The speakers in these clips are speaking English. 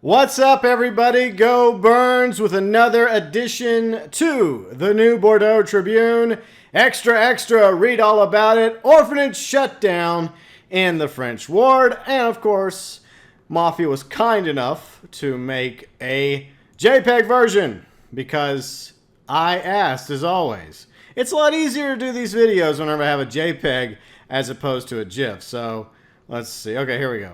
What's up, everybody? GeauxBurns with another addition to the new Bordeaux Tribune. Extra, extra, read all about it. Orphanage shut down in the French ward. And of course, Mafia was kind enough to make a JPEG version because I asked, as always. It's a lot easier to do these videos whenever I have a JPEG as opposed to a GIF. So let's see. Okay, here we go.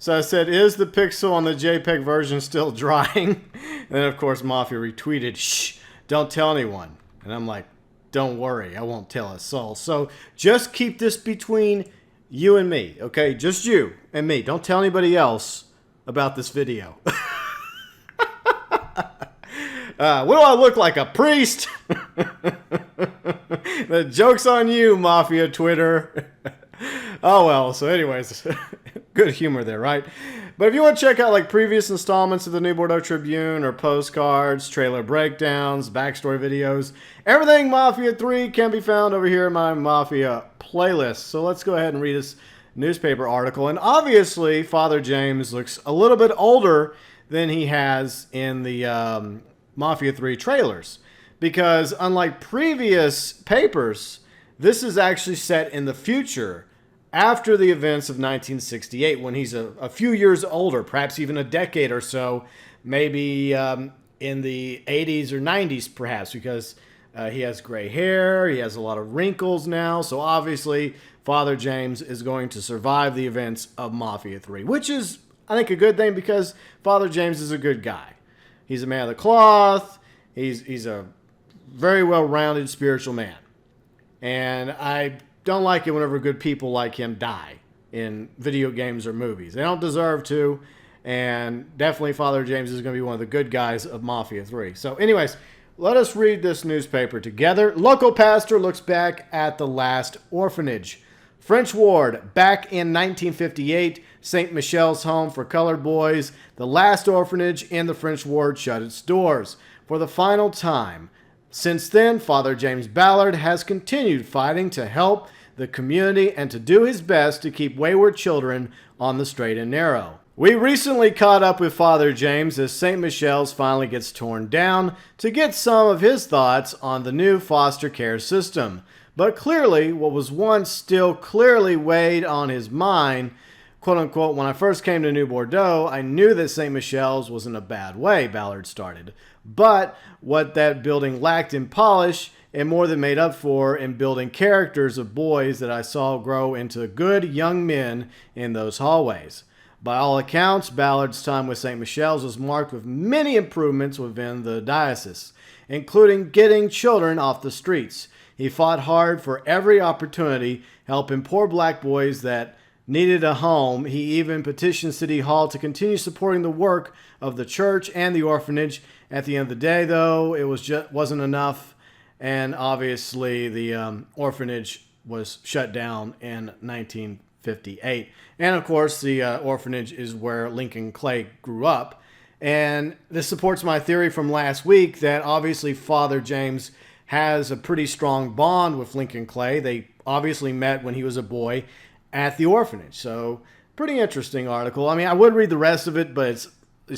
So I said, is the pixel on the JPEG version still drying? And then, of course, Mafia retweeted, shh, don't tell anyone. And I'm like, don't worry, I won't tell a soul. So just keep this between you and me, okay? Just you and me. Don't tell anybody else about this video. What do I look like, a priest? The joke's on you, Mafia Twitter. Oh, well, so anyways, good humor there, right? But if you want to check out like previous installments of the new Bordeaux Tribune or postcards, trailer breakdowns, backstory videos, everything Mafia 3 can be found over here in my Mafia playlist. So let's go ahead and read this newspaper article. And obviously, Father James looks a little bit older than he has in the Mafia 3 trailers. Because unlike previous papers, this is actually set in the future, after the events of 1968, when he's a few years older, perhaps even a decade or so, maybe in the 80s or 90s perhaps, because he has gray hair, he has a lot of wrinkles now, so obviously Father James is going to survive the events of Mafia 3, which is, I think, a good thing because Father James is a good guy. He's a man of the cloth, he's a very well-rounded spiritual man, and I don't like it whenever good people like him die in video games or movies. They don't deserve to, and definitely Father James is going to be one of the good guys of Mafia 3. So anyways, let us read this newspaper together. Local pastor looks back at the last orphanage. French ward, back in 1958, St. Michel's home for colored boys. The last orphanage in the French ward shut its doors for the final time. Since then, Father James Ballard has continued fighting to help the community and to do his best to keep wayward children on the straight and narrow. We recently caught up with Father James as St. Michel's finally gets torn down to get some of his thoughts on the new foster care system. But clearly, what was once still clearly weighed on his mind, quote unquote, when I first came to New Bordeaux, I knew that St. Michel's was in a bad way, Ballard started. But what that building lacked in polish, it more than made up for in building characters of boys that I saw grow into good young men in those hallways. By all accounts, Ballard's time with St. Michel's was marked with many improvements within the diocese, including getting children off the streets. He fought hard for every opportunity, helping poor black boys that needed a home. He even petitioned City Hall to continue supporting the work of the church and the orphanage. At the end of the day, though, it wasn't enough, and obviously the orphanage was shut down in 1958. And of course, the orphanage is where Lincoln Clay grew up. And this supports my theory from last week that obviously Father James has a pretty strong bond with Lincoln Clay. They obviously met when he was a boy at the orphanage. So pretty interesting article. I mean, I would read the rest of it, but it's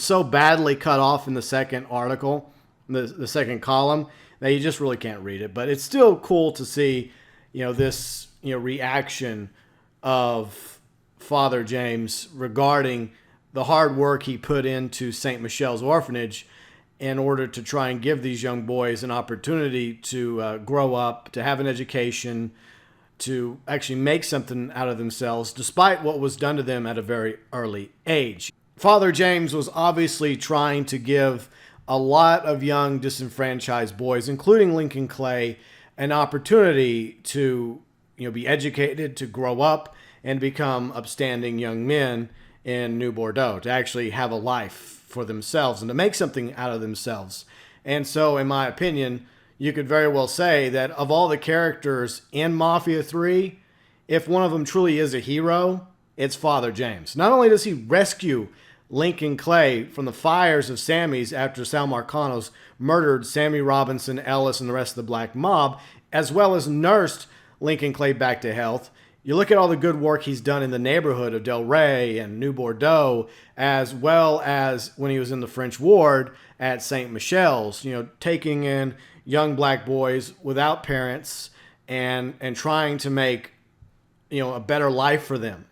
so badly cut off in the second article, the second column, that you just really can't read it. But it's still cool to see, this, reaction of Father James regarding the hard work he put into St. Michel's orphanage in order to try and give these young boys an opportunity to grow up, to have an education, to actually make something out of themselves, despite what was done to them at a very early age. Father James was obviously trying to give a lot of young disenfranchised boys, including Lincoln Clay, an opportunity to be educated, to grow up, and become upstanding young men in New Bordeaux, to actually have a life for themselves and to make something out of themselves. And so, in my opinion, you could very well say that of all the characters in Mafia 3, if one of them truly is a hero, it's Father James. Not only does he rescue Lincoln Clay from the fires of Sammy's after Sal Marcanos murdered Sammy Robinson, Ellis, and the rest of the black mob, as well as nursed Lincoln Clay back to health, You look at all the good work he's done in the neighborhood of Del Rey and New Bordeaux, as well as when he was in the French ward at St. Michel's, taking in young black boys without parents and trying to make, a better life for them.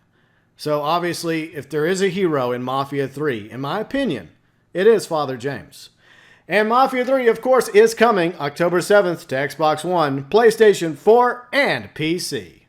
So obviously, if there is a hero in Mafia 3, in my opinion, it is Father James. And Mafia 3, of course, is coming October 7th to Xbox One, PlayStation 4, and PC.